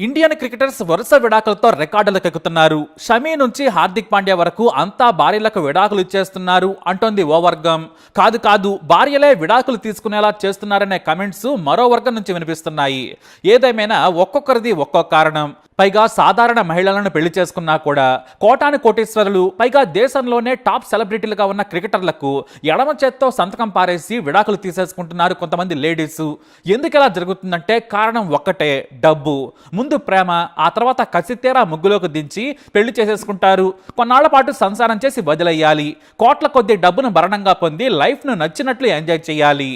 Indian cricketers వరుస విడాకులతో రికార్డులకు ఎక్కుతున్నారు. షమీ నుంచి హార్దిక్ పాండ్యా వరకు అంతా భార్యలకు విడాకులు ఇచ్చేస్తున్నారు అంటోంది ఓ వర్గం. కాదు భార్యలే విడాకులు తీసుకునేలా చేస్తున్నారనే కమెంట్స్ మరో వర్గం నుంచి వినిపిస్తున్నాయి. ఏదేమైనా ఒక్కొక్కరిది ఒక్కో కారణం. పైగా సాధారణ మహిళలను పెళ్లి చేసుకున్నా కూడా కోటాను కోటీశ్వరులు, పైగా దేశంలోనే టాప్ సెలబ్రిటీలుగా ఉన్న క్రికెటర్లకు ఎడమ చేత్తో సంతకం పారేసి విడాకులు తీసేసుకుంటున్నారు కొంతమంది లేడీస్. ఎందుకు ఇలా జరుగుతుందంటే కారణం ఒక్కటే, డబ్బు. ముందు ప్రేమ, ఆ తర్వాత కసితేరా ముగ్గులోకి దించి పెళ్లి చేసేసుకుంటారు. కొన్నాళ్ల పాటు సంసారం చేసి వదిలేయాలి. కోట్ల కొద్ది డబ్బును భరణంగా పొంది లైఫ్ను నచ్చినట్లు ఎంజాయ్ చేయాలి.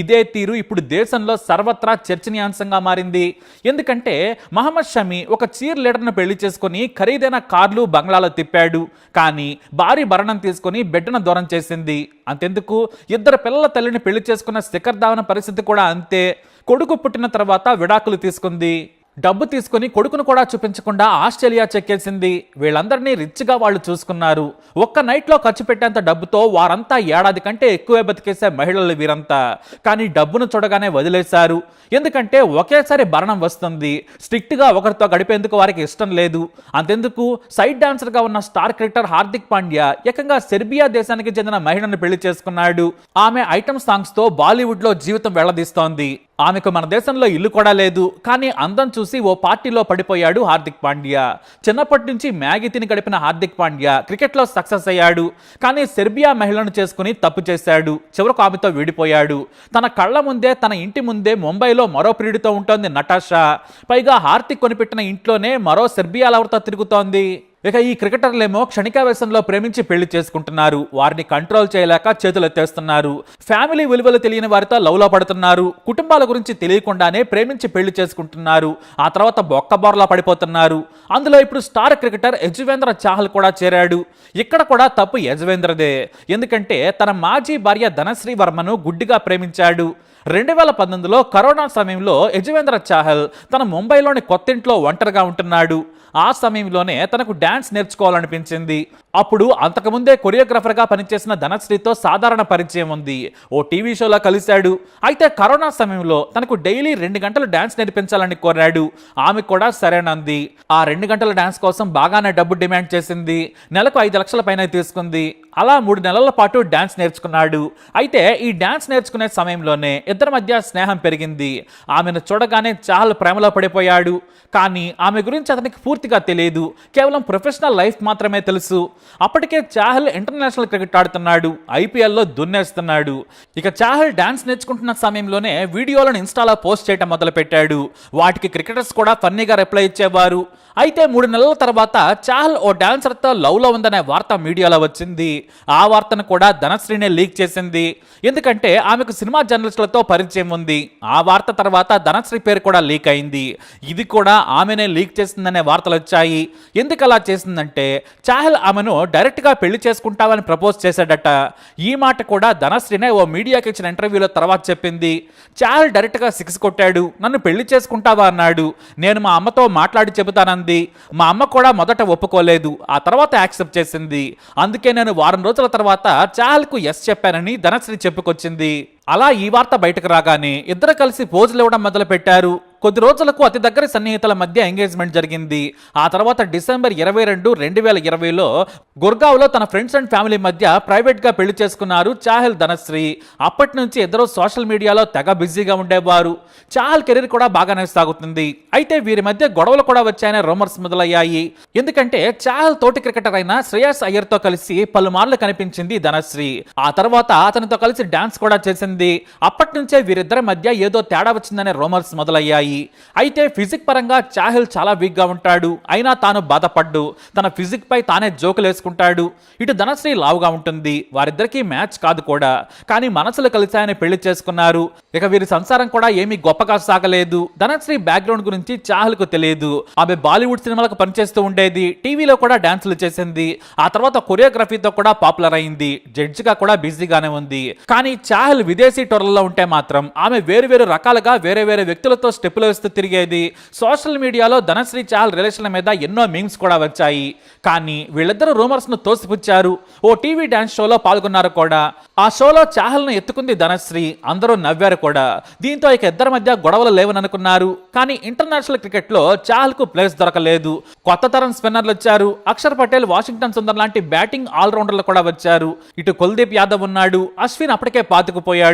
ఇదే తీరు ఇప్పుడు దేశంలో సర్వత్రా చర్చనీయాంశంగా మారింది. ఎందుకంటే మహమ్మద్ షమీ ఒక చీర్ లీడర్ను పెళ్లి చేసుకుని ఖరీదైన కార్లు, బంగ్లాలు తిప్పాడు. కానీ భారీ భరణం తీసుకుని బిడ్డను దూరం చేసింది. అంతెందుకు, ఇద్దరు పిల్లల తల్లిని పెళ్లి చేసుకున్న శిఖర్ ధావన్ పరిస్థితి కూడా అంతే. కొడుకు పుట్టిన తర్వాత విడాకులు తీసుకుంది. డబ్బు తీసుకుని కొడుకును కూడా చూపించకుండా ఆస్ట్రేలియా చెక్కేసింది. వీళ్ళందరినీ రిచ్గా వాళ్ళు చూసుకున్నారు. ఒక్క నైట్లో ఖర్చు పెట్టేంత డబ్బుతో వారంతా ఏడాది కంటే ఎక్కువే బతికేసే మహిళలు వీరంతా. కానీ డబ్బును చూడగానే వదిలేశారు. ఎందుకంటే ఒకేసారి భరణం వస్తుంది. స్ట్రిక్ట్గా ఒకరితో గడిపేందుకు వారికి ఇష్టం లేదు. అంతెందుకు, సైడ్ డాన్సర్గా ఉన్న స్టార్ క్రికెటర్ హార్దిక్ పాండ్యా ఏకంగా సెర్బియా దేశానికి చెందిన మహిళను పెళ్లి చేసుకున్నాడు. ఆమె ఐటమ్ సాంగ్స్తో బాలీవుడ్లో జీవితం వెళ్లదీస్తోంది. ఆమెకు మన దేశంలో ఇల్లు కూడా లేదు. కానీ అందం చూసి ఓ పార్టీలో పడిపోయాడు హార్దిక్ పాండ్యా. చిన్నప్పటి నుంచి మ్యాగీ తిని గడిపిన హార్దిక్ పాండ్యా క్రికెట్లో సక్సెస్ అయ్యాడు. కానీ సెర్బియా మహిళను చేసుకుని తప్పు చేశాడు. చివరకు ఆమెతో విడిపోయాడు. తన కళ్ళ ముందే, తన ఇంటి ముందే ముంబైలో మరో ప్రియుడితో ఉంటుంది నటాషా. పైగా హార్దిక్ కొనిపెట్టిన ఇంట్లోనే మరో సెర్బియా లవర్తో తిరుగుతోంది. ఇక ఈ క్రికెటర్లేమో క్షణికావేశంలో ప్రేమించి పెళ్లి చేసుకుంటున్నారు. వారిని కంట్రోల్ చేయలేక చేతులు ఎత్తేస్తున్నారు. ఫ్యామిలీ విలువలు తెలియని వారితో లవ్లో పడుతున్నారు. కుటుంబాల గురించి తెలియకుండానే ప్రేమించి పెళ్లి చేసుకుంటున్నారు. ఆ తర్వాత బొక్కబోర్లా పడిపోతున్నారు. అందులో ఇప్పుడు స్టార్ క్రికెటర్ యజువేంద్ర చాహల్ కూడా చేరాడు. ఇక్కడ కూడా తప్పు యజువేంద్రదే. ఎందుకంటే తన మాజీ భార్య ధనశ్రీ వర్మను గుడ్డిగా ప్రేమించాడు. 2019లో కరోనా సమయంలో యజువేంద్ర చాహల్ తన ముంబైలోని కొత్తింట్లో ఒంటరిగా ఉంటున్నాడు. ఆ సమయంలోనే తనకు డాన్స్ నేర్చుకోవాలనిపించింది. అప్పుడు అంతకుముందే కొరియోగ్రాఫర్గా పనిచేసిన ధనశ్రీతో సాధారణ పరిచయం ఉంది. ఓ టీవీ షోలో కలిశాడు. అయితే కరోనా సమయంలో తనకు డైలీ 2 గంటలు డాన్స్ నేర్పించాలని కోరాడు. ఆమె కూడా సరేనంది. ఆ 2 గంటల డాన్స్ కోసం బాగానే డబ్బు డిమాండ్ చేసింది. నెలకు 5 లక్షల పైన తీసుకుంది. అలా 3 నెలల పాటు డాన్స్ నేర్చుకున్నాడు. అయితే ఈ డాన్స్ నేర్చుకునే సమయంలోనే ఇద్దరి మధ్య స్నేహం పెరిగింది. ఆమెను చూడగానే చాహల్ ప్రేమలో పడిపోయాడు. కానీ ఆమె గురించి అతనికి పూర్తిగా తెలియదు. కేవలం ప్రొఫెషనల్ లైఫ్ మాత్రమే తెలుసు. అప్పటికే చాహల్ ఇంటర్నేషనల్ క్రికెట్ ఆడుతున్నాడు. ఐపీఎల్లో దున్నేస్తున్నాడు. ఇక చాహల్ డాన్స్ నేర్చుకుంటున్న సమయంలోనే వీడియోలను ఇన్స్టాలో పోస్ట్ చేయడం మొదలుపెట్టాడు. వాటికి క్రికెటర్స్ కూడా ఫన్నీగా రిప్లై ఇచ్చేవారు. అయితే 3 నెలల తర్వాత చాహల్ ఓ డాన్సర్తో లవ్లో ఉందనే వార్త మీడియాలో వచ్చింది. ఆ వార్తను కూడా ధనశ్రీనే లీక్ చేసింది. ఎందుకంటే ఆమెకు సినిమా జర్నలిస్టులతో పరిచయం ఉంది. ఆ వార్త తర్వాత ధనశ్రీ పేరు కూడా లీక్ అయింది. ఇది కూడా ఆమెనే లీక్ చేసిందనే వార్తలు వచ్చాయి. ఎందుకు అలా చేసిందంటే చాహల్ ఆమెను డైరెక్ట్గా పెళ్లి చేసుకుంటావని ప్రపోజ్ చేశాడట. ఈ మాట కూడా ధనశ్రీనే ఓ మీడియాకి ఇచ్చిన ఇంటర్వ్యూలో తర్వాత చెప్పింది. చాహల్ డైరెక్ట్గా 6 కొట్టాడు. నన్ను పెళ్లి చేసుకుంటావా అన్నాడు. నేను మా అమ్మతో మాట్లాడి చెబుతానంది. మా అమ్మ కూడా మొదట ఒప్పుకోలేదు. ఆ తర్వాత యాక్సెప్ట్ చేసింది. అందుకే నేను వారం రోజుల తర్వాత చాహల్కు ఎస్ చెప్పానని ధనశ్రీ చెప్పుకొచ్చింది. అలా ఈ వార్త బయటకు రాగానే ఇద్దరు కలిసి పోజులు ఇవ్వడం మొదలు పెట్టారు. కొద్ది రోజులకు అతి దగ్గర సన్నిహితుల మధ్య ఎంగేజ్మెంట్ జరిగింది. ఆ తర్వాత డిసెంబర్ 22, 2020లో గుర్గావ్లో తన ఫ్రెండ్స్ అండ్ ఫ్యామిలీ మధ్య ప్రైవేట్గా పెళ్లి చేసుకున్నారు చాహల్, ధనశ్రీ. అప్పటి నుంచి ఇద్దరు సోషల్ మీడియాలో తెగ బిజీగా ఉండేవారు. చాహల్ కెరీర్ కూడా బాగానే సాగుతుంది. అయితే వీరి మధ్య గొడవలు కూడా వచ్చాయనే రూమర్స్ మొదలయ్యాయి. ఎందుకంటే చాహల్ తోటి క్రికెటర్ అయిన శ్రేయస్ అయ్యర్తో కలిసి పలుమార్లు కనిపించింది ధనశ్రీ. ఆ తర్వాత అతనితో కలిసి డాన్స్ కూడా చేసింది. అప్పటి నుంచే వీరిద్దరి మధ్య ఏదో తేడా వచ్చిందనే రూమర్స్ మొదలయ్యాయి. అయితే ఫిజిక్ పరంగా చాహల్ చాలా వీక్ గా ఉంటాడు. అయినా తాను బాధపడ్డు. తన ఫిజిక్ పై తానే జోకులు వేసుకుంటాడు. ఇటు ధనశ్రీ లావుగా ఉంటుంది. వారిద్దరికీ మ్యాచ్ కాదు కూడా. కానీ మనసులు కలిసాయని పెళ్లి చేసుకున్నారు. ఇక వీరి సంసారం కూడా ఏమీ గొప్పగా సాగలేదు. ధనశ్రీ బ్యాక్గ్రౌండ్ గురించి చాహల్ కు తెలియదు. ఆమె బాలీవుడ్ సినిమాలకు పనిచేస్తూ ఉండేది. టీవీలో కూడా డాన్సులు చేసింది. ఆ తర్వాత కొరియోగ్రఫీతో కూడా పాపులర్ అయింది. జడ్జిగా కూడా బిజీగానే ఉంది. కానీ చాహల్ విదేశీ విదేశీ టూర్లలో ఉంటే మాత్రం ఆమె వేరు రకాలుగా వేరే వ్యక్తులతో స్టెప్పులు వేస్తూ తిరిగేది. సోషల్ మీడియాలో ధనశ్రీ చాహల్ రిలేషన్ల మీద ఎన్నో మీమ్స్ కూడా వచ్చాయి. కానీ వీళ్ళిద్దరూ రూమర్స్ ను తోసిపుచ్చారు. ఓ టీవీ డాన్స్ షోలో పాల్గొన్నారు కూడా. ఆ షోలో చాహల్ ను ఎత్తుకుంది ధనశ్రీ. అందరూ నవ్వారు కూడా. దీంతో ఇక ఇద్దరి మధ్య గొడవలు లేవని అనుకున్నారు. కానీ ఇంటర్నేషనల్ క్రికెట్ లో చాహల్ కు ప్లేస్ దొరకలేదు. కొత్త తరం స్పిన్నర్లు వచ్చారు. అక్షర్ పటేల్, వాషింగ్టన్ సుందర్ లాంటి బ్యాటింగ్ ఆల్రౌండర్లు కూడా వచ్చారు. ఇటు కుల్దీప్ యాదవ్ ఉన్నాడు. అశ్విన్ అప్పటికే పాతుకుపోయాడు.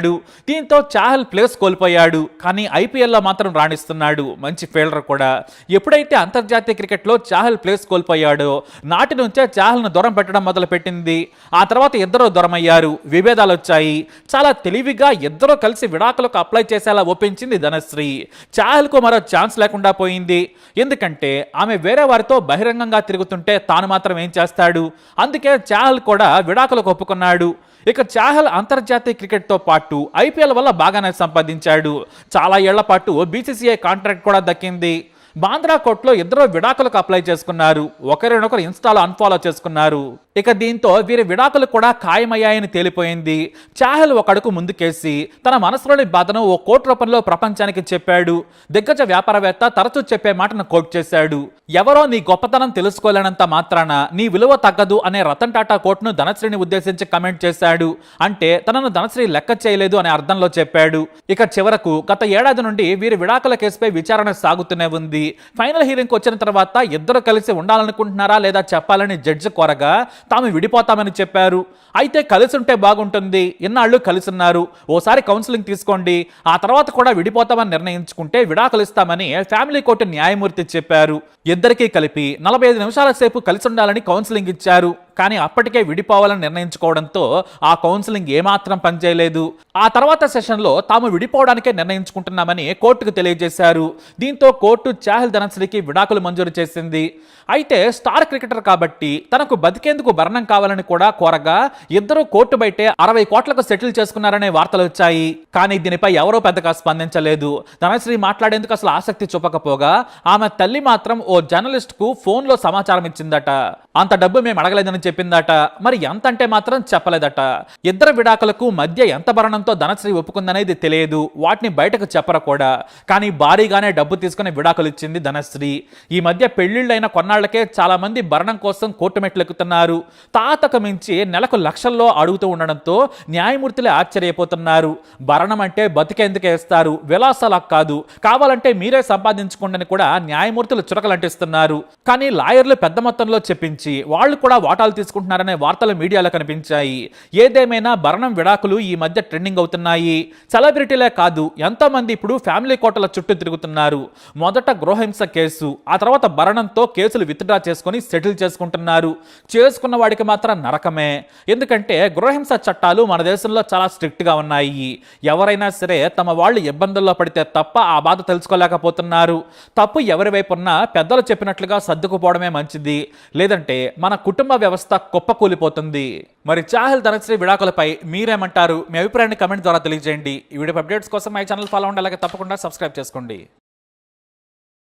దీంతో చాహల్ ప్లేస్ కోల్పోయాడు. కానీ ఐపీఎల్ లో మాత్రం రాణిస్తున్నాడు. మంచి ఫీల్డర్ కూడా. ఎప్పుడైతే అంతర్జాతీయ క్రికెట్ లో చాహల్ ప్లేస్ కోల్పోయాడో నాటి నుంచే చాహల్ ను దూరం పెట్టడం మొదలు పెట్టింది. ఆ తర్వాత ఇద్దరు దూరమయ్యారు. విభేదాలు వచ్చాయి. చాలా తెలివిగా ఇద్దరు కలిసి విడాకులకు అప్లై చేసేలా ఒప్పించింది ధనశ్రీ. చాహల్ కు మరో ఛాన్స్ లేకుండా పోయింది. ఎందుకంటే ఆమె వేరే వారితో బహిరంగంగా తిరుగుతుంటే తాను మాత్రం ఏం చేస్తాడు? అందుకే చాహల్ కూడా విడాకులకు ఒప్పుకున్నాడు. ఇక చాహల్ అంతర్జాతీయ క్రికెట్ తో పాటు ఐపీఎల్ వల్ల బాగానే సంపాదించాడు. చాలా ఏళ్ల పాటు బీసీసీఐ కాంట్రాక్ట్ కూడా దక్కింది. బాంద్రా కోర్టులో ఇద్దరు విడాకులకు అప్లై చేసుకున్నారు. ఒకరినొకరు ఇన్స్టాలో అన్ఫాలో చేసుకున్నారు. ఇక దీంతో వీరి విడాకులు కూడా ఖాయమయ్యాయని తేలిపోయింది. చాహల్ ఒక అడుగు ముందుకేసి తన మనసులోని బాధను ఓ కోర్టు రూపంలో ప్రపంచానికి చెప్పాడు. దిగ్గజ వ్యాపారవేత్త తరచూ చెప్పే మాటను కోట్ చేశాడు. ఎవరో నీ గొప్పతనం తెలుసుకోలేనంత మాత్రాన నీ విలువ తగ్గదు అనే రతన్ టాటా కోట్ను ధనశ్రీని ఉద్దేశించి కమెంట్ చేశాడు. అంటే తనను ధనశ్రీ లెక్క చేయలేదు అనే అర్థంలో చెప్పాడు. ఇక చివరకు గత ఏడాది నుండి వీరి విడాకుల కేసుపై విచారణ సాగుతూనే ఉంది. ఫైనల్ హీరింగ్ వచ్చిన తర్వాత ఇద్దరు కలిసి ఉండాలనుకుంటున్నారా లేదా చెప్పాలని జడ్జి కోరగా తాము విడిపోతామని చెప్పారు. అయితే కలిసి ఉంటే బాగుంటుంది. ఇన్నాళ్ళు కలిసి ఉన్నారు. ఓసారి కౌన్సిలింగ్ తీసుకోండి. ఆ తర్వాత కూడా విడిపోతామని నిర్ణయించుకుంటే విడాకులు ఇస్తామని ఫ్యామిలీ కోర్టు న్యాయమూర్తి చెప్పారు. ఇద్దరికీ కలిపి 45 నిమిషాల సేపు కలిసి ఉండాలని కౌన్సిలింగ్ ఇచ్చారు. కానీ అప్పటికే విడిపోవాలని నిర్ణయించుకోవడంతో ఆ కౌన్సిలింగ్ ఏమాత్రం పనిచేయలేదు. ఆ తర్వాత సెషన్లో తాము విడిపోవడానికే నిర్ణయించుకుంటున్నామని కోర్టుకు తెలియజేశారు. దీంతో కోర్టు చాహల్ ధనశ్రీకి విడాకులు మంజూరు చేసింది. అయితే స్టార్ క్రికెటర్ కాబట్టి తనకు బతికేందుకు భరణం కావాలని కూడా కోరగా ఇద్దరు కోర్టు బయటే 60 కోట్లకు సెటిల్ చేసుకున్నారనే వార్తలు వచ్చాయి. కానీ దీనిపై ఎవరో పెద్దగా స్పందించలేదు. ధనశ్రీ మాట్లాడేందుకు అసలు ఆసక్తి చూపకపోగా ఆమె తల్లి మాత్రం ఓ జర్నలిస్ట్ కు ఫోన్ లో సమాచారం ఇచ్చిందట. అంత డబ్బు మేము అడగలేదని చెప్పిందట. మరి ఎంత అంటే మాత్రం చెప్పలేదట. ఇద్దరు విడాకులకు మధ్య ఎంత భరణంతో ధనశ్రీ ఒప్పుకుందనేది తెలియదు. వాటిని బయటకు చెప్పరు కూడా. కానీ భారీగానే డబ్బు తీసుకుని విడాకులు ఇచ్చింది ధనశ్రీ. ఈ మధ్య పెళ్లిళ్ళైన కొన్నాళ్లకే చాలా మంది భరణం కోసం కోర్టు మెట్లు ఎక్కుతున్నారు. తాతకు మించి నెలకు లక్షల్లో అడుగుతూ ఉండడంతో న్యాయమూర్తులే ఆశ్చర్యపోతున్నారు. భరణం అంటే బతికేందుకే ఇస్తారు, విలాసాలకు కాదు. కావాలంటే మీరే సంపాదించుకోండి కూడా న్యాయమూర్తులు చురకలంటిస్తున్నారు. కానీ లాయర్లు పెద్ద మొత్తంలో చెప్పించి వాళ్ళు కూడా వాటాలు తీసుకుంటున్నారనే వార్తలు మీడియాలో కనిపించాయి. ఏదేమైనా భరణం విడాకులు ఈ మధ్య ట్రెండింగ్ అవుతున్నాయి. సెలబ్రిటీలే కాదు, ఎంతో మంది ఇప్పుడు ఫ్యామిలీ కోర్టుల చుట్టూ తిరుగుతున్నారు. మొదట గృహహింస కేసు, ఆ తర్వాత భరణంతో కేసులు విత్డ్రా చేసుకుని సెటిల్ చేసుకుంటున్నారు. చేసుకున్న వాడికి మాత్రం నరకమే. ఎందుకంటే గృహహింస చట్టాలు మన దేశంలో చాలా స్ట్రిక్ట్ గా ఉన్నాయి. ఎవరైనా సరే తమ వాళ్ళు ఇబ్బందుల్లో పడితే తప్ప ఆ బాధ తెలుసుకోలేకపోతున్నారు. తప్పు ఎవరి వైపు ఉన్నా పెద్దలు చెప్పినట్లుగా సర్దుకుపోవడమే మంచిది. లేదంటే మన కుటుంబ వ్యవస్థ కుప్పకూలిపోతుంది. మరి చాహల్ ధనశ్రీ విడాకులపై మీరేమంటారు? మీ అభిప్రాయాన్ని కమెంట్ ద్వారా తెలియజేయండి. ఈ వీడియో అప్డేట్స్ కోసం మై ఛానల్ ఫాలో అవ్వండి. అలాగే తప్పకుండా సబ్స్క్రైబ్ చేసుకోండి.